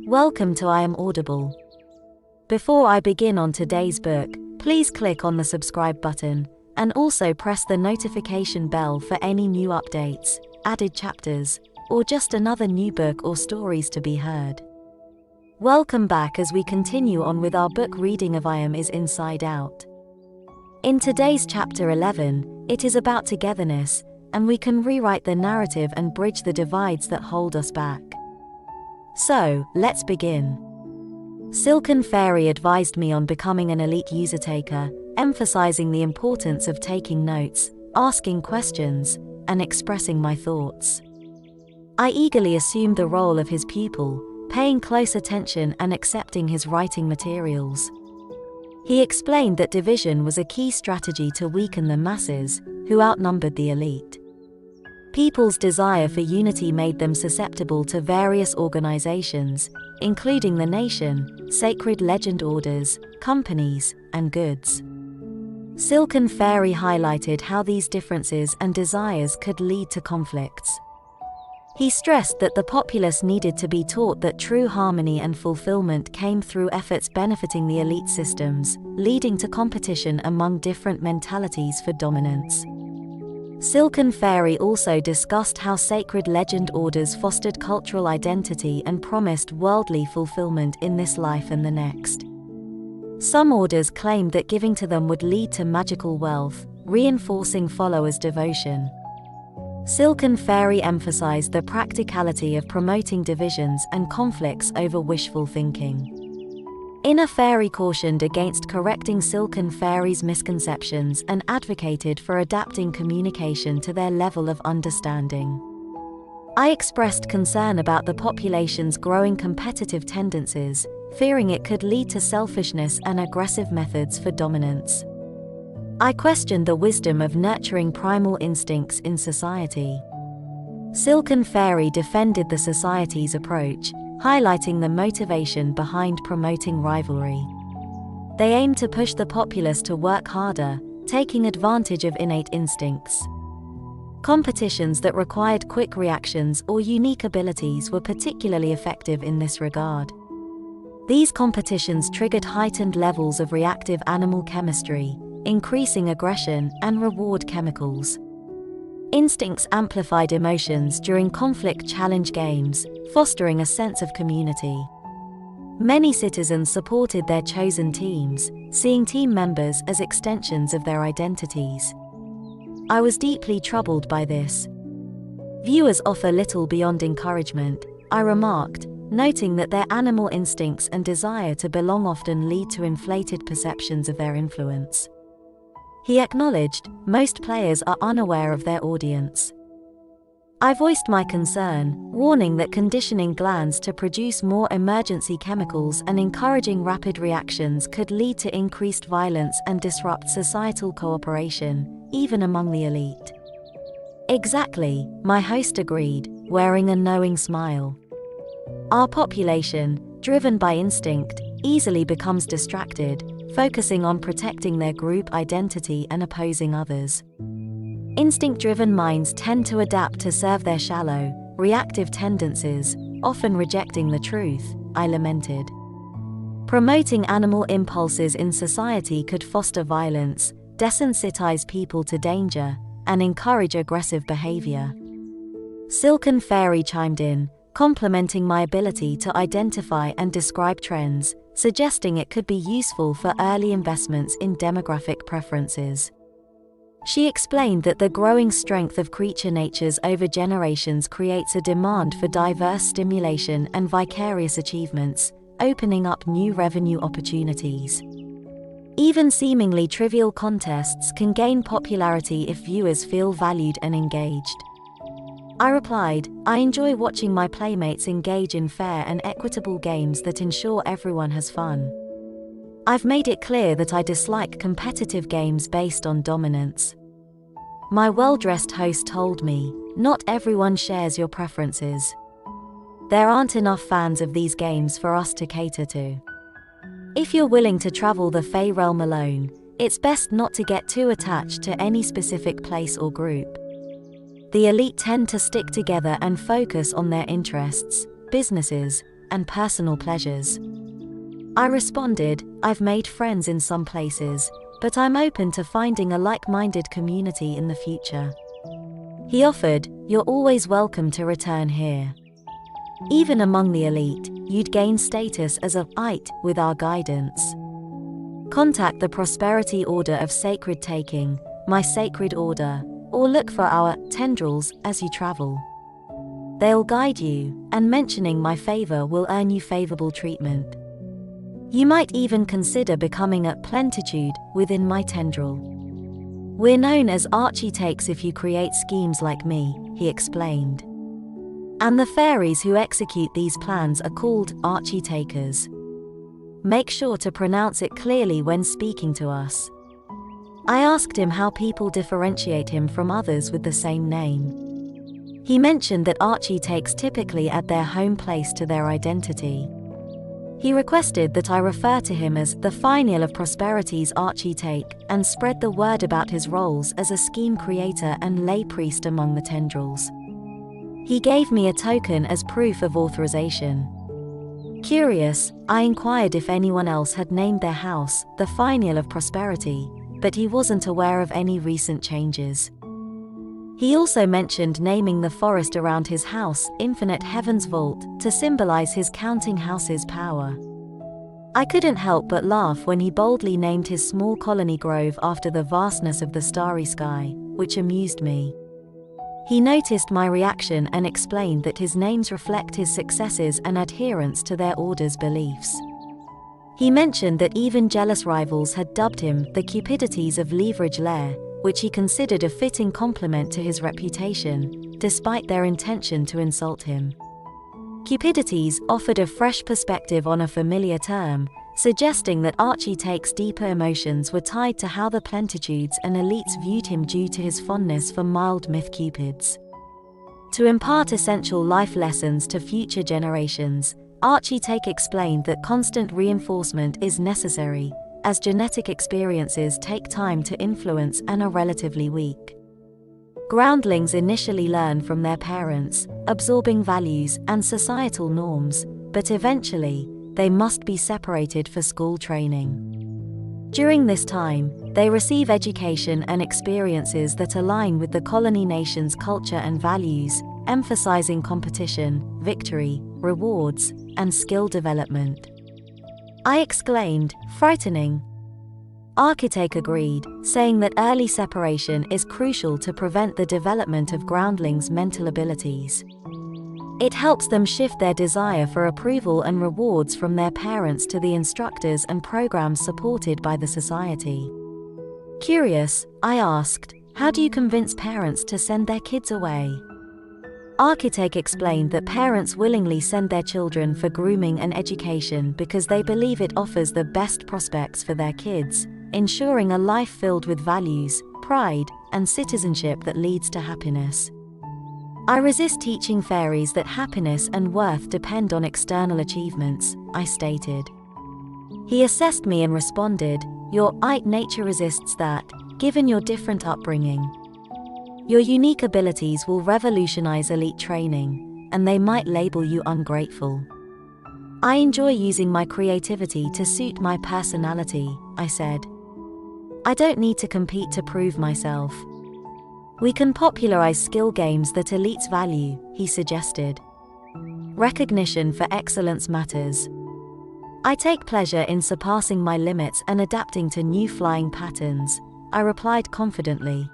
Welcome to I Am Audible. Before I begin on today's book, please click on the subscribe button, and also press the notification bell for any new updates, added chapters, or just another new book or stories to be heard. Welcome back as we continue on with our book reading of I Am is Inside Out. In today's chapter 11, it is about togetherness, and we can rewrite the narrative and bridge the divides that hold us back. So, let's begin. Silken Fairy advised me on becoming an elite user taker, emphasizing the importance of taking notes, asking questions, and expressing my thoughts. I eagerly assumed the role of his pupil, paying close attention and accepting his writing materials. He explained that division was a key strategy to weaken the masses, who outnumbered the elite. People's desire for unity made them susceptible to various organizations, including the nation, sacred legend orders, companies, and goods. Silken Fairy highlighted how these differences and desires could lead to conflicts. He stressed that the populace needed to be taught that true harmony and fulfillment came through efforts benefiting the elite systems, leading to competition among different mentalities for dominance. Silken Fairy also discussed how sacred legend orders fostered cultural identity and promised worldly fulfillment in this life and the next. Some orders claimed that giving to them would lead to magical wealth, reinforcing followers' devotion. Silken Fairy emphasized the practicality of promoting divisions and conflicts over wishful thinking. Inner Fairy cautioned against correcting Silken Fairy's misconceptions and advocated for adapting communication to their level of understanding. I expressed concern about the population's growing competitive tendencies, fearing it could lead to selfishness and aggressive methods for dominance. I questioned the wisdom of nurturing primal instincts in society. Silken Fairy defended the society's approach, highlighting the motivation behind promoting rivalry. They aim to push the populace to work harder, taking advantage of innate instincts. Competitions that required quick reactions or unique abilities were particularly effective in this regard. These competitions triggered heightened levels of reactive animal chemistry, increasing aggression and reward chemicals. Instincts amplified emotions during conflict challenge games, fostering a sense of community. Many citizens supported their chosen teams, seeing team members as extensions of their identities. I was deeply troubled by this. Viewers offer little beyond encouragement, I remarked, noting that their animal instincts and desire to belong often lead to inflated perceptions of their influence. He acknowledged, most players are unaware of their audience. I voiced my concern, warning that conditioning glands to produce more emergency chemicals and encouraging rapid reactions could lead to increased violence and disrupt societal cooperation, even among the elite. Exactly, my host agreed, wearing a knowing smile. Our population, driven by instinct, easily becomes distracted, focusing on protecting their group identity and opposing others. Instinct-driven minds tend to adapt to serve their shallow, reactive tendencies, often rejecting the truth, I lamented. Promoting animal impulses in society could foster violence, desensitize people to danger, and encourage aggressive behavior. Silken Fairy chimed in, complimenting my ability to identify and describe trends, suggesting it could be useful for early investments in demographic preferences. She explained that the growing strength of creature natures over generations creates a demand for diverse stimulation and vicarious achievements, opening up new revenue opportunities. Even seemingly trivial contests can gain popularity if viewers feel valued and engaged. I replied, I enjoy watching my playmates engage in fair and equitable games that ensure everyone has fun. I've made it clear that I dislike competitive games based on dominance. My well-dressed host told me, not everyone shares your preferences. There aren't enough fans of these games for us to cater to. If you're willing to travel the Fey realm alone, it's best not to get too attached to any specific place or group. The elite tend to stick together and focus on their interests, businesses, and personal pleasures. I responded, I've made friends in some places, but I'm open to finding a like-minded community in the future. He offered, you're always welcome to return here. Even among the elite, you'd gain status as a ite with our guidance. Contact the Prosperity Order of Sacred Taking, my sacred order, or look for our tendrils as you travel. They'll guide you, and mentioning my favor will earn you favorable treatment. You might even consider becoming a plentitude within my tendril. We're known as archetakes if you create schemes like me, he explained. And the fairies who execute these plans are called archetakers. Make sure to pronounce it clearly when speaking to us. I asked him how people differentiate him from others with the same name. He mentioned that archetakes typically add their home place to their identity. He requested that I refer to him as the Finial of Prosperity's archetake and spread the word about his roles as a scheme creator and lay priest among the tendrils. He gave me a token as proof of authorization. Curious, I inquired if anyone else had named their house the Finial of Prosperity, but he wasn't aware of any recent changes. He also mentioned naming the forest around his house Infinite Heaven's Vault to symbolize his counting house's power. I couldn't help but laugh when he boldly named his small colony grove after the vastness of the starry sky, which amused me. He noticed my reaction and explained that his names reflect his successes and adherence to their order's beliefs. He mentioned that even jealous rivals had dubbed him the Cupidities of Leverage Lair, which he considered a fitting compliment to his reputation, despite their intention to insult him. Cupidities offered a fresh perspective on a familiar term, suggesting that archetake's deeper emotions were tied to how the plentitudes and elites viewed him due to his fondness for mild myth cupids. To impart essential life lessons to future generations, archetake explained that constant reinforcement is necessary, as genetic experiences take time to influence and are relatively weak. Groundlings initially learn from their parents, absorbing values and societal norms, but eventually, they must be separated for school training. During this time, they receive education and experiences that align with the colony nation's culture and values, emphasizing competition, victory, rewards, and skill development. I exclaimed, frightening. Architake agreed, saying that early separation is crucial to prevent the development of groundlings' mental abilities. It helps them shift their desire for approval and rewards from their parents to the instructors and programs supported by the society. Curious, I asked, how do you convince parents to send their kids away? Architake explained that parents willingly send their children for grooming and education because they believe it offers the best prospects for their kids, ensuring a life filled with values, pride, and citizenship that leads to happiness. I resist teaching fairies that happiness and worth depend on external achievements, I stated. He assessed me and responded, your nature resists that, given your different upbringing. Your unique abilities will revolutionize elite training, and they might label you ungrateful. I enjoy using my creativity to suit my personality, I said. I don't need to compete to prove myself. We can popularize skill games that elites value, he suggested. Recognition for excellence matters. I take pleasure in surpassing my limits and adapting to new flying patterns, I replied confidently.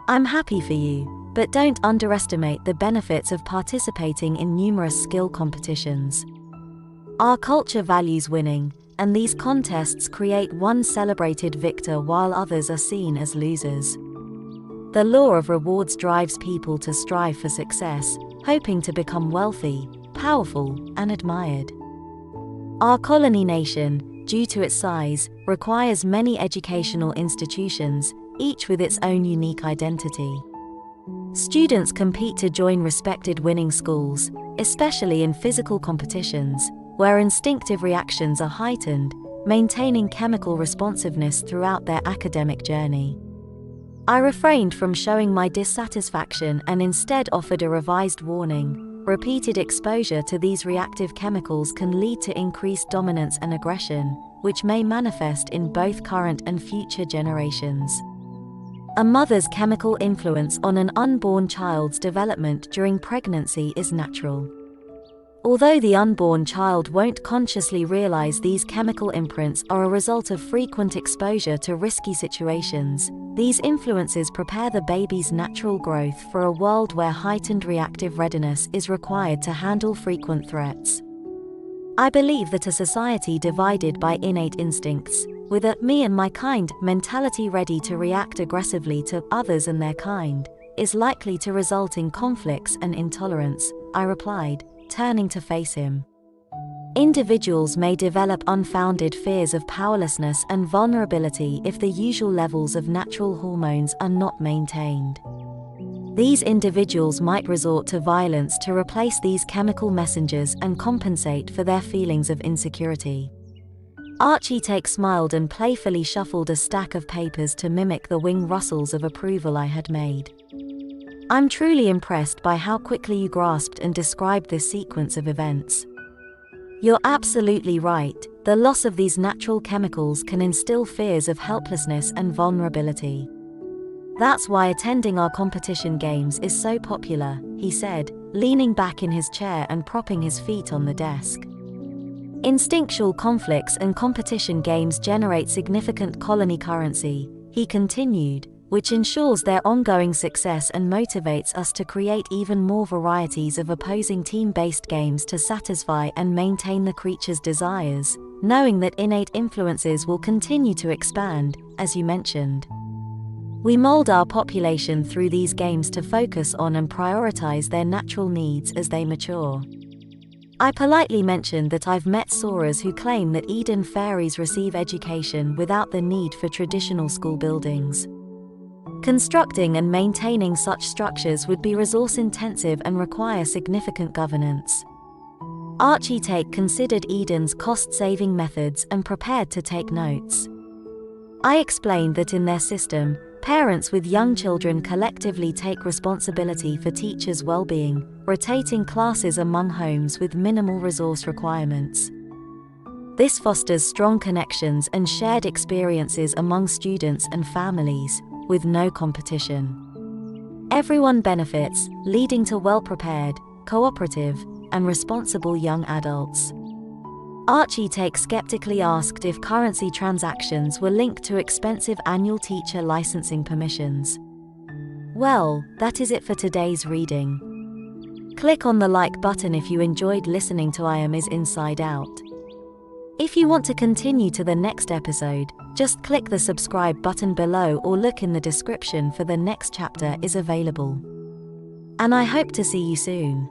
I'm happy for you, but don't underestimate the benefits of participating in numerous skill competitions. Our culture values winning, and these contests create one celebrated victor while others are seen as losers. The law of rewards drives people to strive for success, hoping to become wealthy, powerful, and admired. Our colony nation, due to its size, requires many educational institutions, each with its own unique identity. Students compete to join respected winning schools, especially in physical competitions, where instinctive reactions are heightened, maintaining chemical responsiveness throughout their academic journey. I refrained from showing my dissatisfaction and instead offered a revised warning, repeated exposure to these reactive chemicals can lead to increased dominance and aggression, which may manifest in both current and future generations. A mother's chemical influence on an unborn child's development during pregnancy is natural. Although the unborn child won't consciously realize these chemical imprints are a result of frequent exposure to risky situations, these influences prepare the baby's natural growth for a world where heightened reactive readiness is required to handle frequent threats. I believe that a society divided by innate instincts, with a me and my kind mentality ready to react aggressively to others and their kind, is likely to result in conflicts and intolerance, I replied, turning to face him. Individuals may develop unfounded fears of powerlessness and vulnerability if the usual levels of natural hormones are not maintained. These individuals might resort to violence to replace these chemical messengers and compensate for their feelings of insecurity. Archie smiled and playfully shuffled a stack of papers to mimic the wing rustles of approval I had made. I'm truly impressed by how quickly you grasped and described this sequence of events. You're absolutely right, the loss of these natural chemicals can instill fears of helplessness and vulnerability. That's why attending our competition games is so popular, he said, leaning back in his chair and propping his feet on the desk. Instinctual conflicts and competition games generate significant colony currency, he continued, which ensures their ongoing success and motivates us to create even more varieties of opposing team-based games to satisfy and maintain the creature's desires, knowing that innate influences will continue to expand, as you mentioned. We mold our population through these games to focus on and prioritize their natural needs as they mature. I politely mentioned that I've met Soarers who claim that Eden fairies receive education without the need for traditional school buildings. Constructing and maintaining such structures would be resource-intensive and require significant governance. Archie considered Eden's cost-saving methods and prepared to take notes. I explained that in their system, parents with young children collectively take responsibility for teachers' well-being, rotating classes among homes with minimal resource requirements. This fosters strong connections and shared experiences among students and families, with no competition. Everyone benefits, leading to well-prepared, cooperative, and responsible young adults. Archie skeptically asked if currency transactions were linked to expensive annual teacher licensing permissions. Well, that is it for today's reading. Click on the like button if you enjoyed listening to I Am Is Inside Out. If you want to continue to the next episode, just click the subscribe button below or look in the description for the next chapter is available. And I hope to see you soon.